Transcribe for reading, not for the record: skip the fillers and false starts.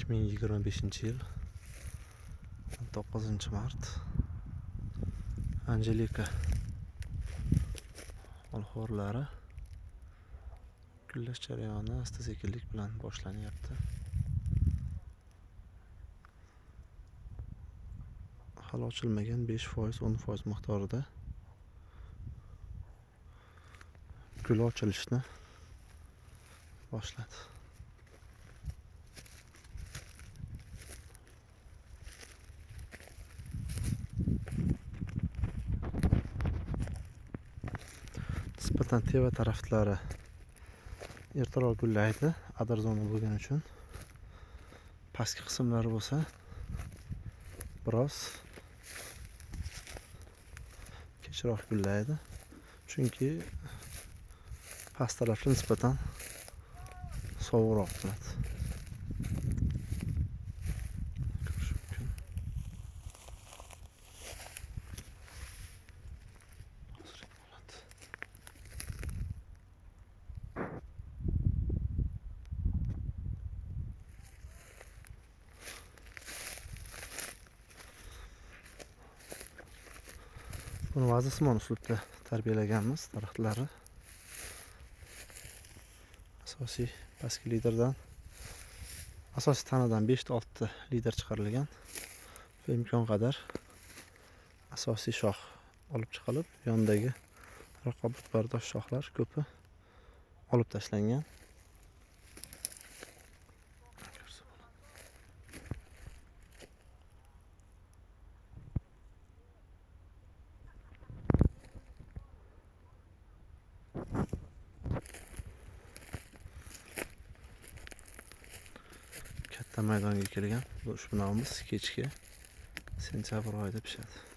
2025 yil 9-mart Angelika olxo'rlari gullash jarayoni asta-sekinlik bilan boshlanyapti. Hali ochilmagan 5%, 10% miqdorida gul ochilishni boshladi. Nisbatan teva taraflari ertaroq gullaydi, adar zona bo'lgani uchun. Pastki qismlari bo'lsa biroz kechroq gullaydi, chunki past tarafli nisbatan sovuqroq bo'ladi. Buni vazisimon uslubda tarbiyalaganmiz daraxtlarni. Asosiy pastki liderdan, asosiy tanadan 5-6 lider chiqarilgan va imkon qadar asosiy shox olib chiqilib, yondagi raqobatbardosh shoxlar ko'pi olib tashlangan. Katta maydonga kelgan. Bu ushbu binomimiz kechki sentyabr oyida pishadi.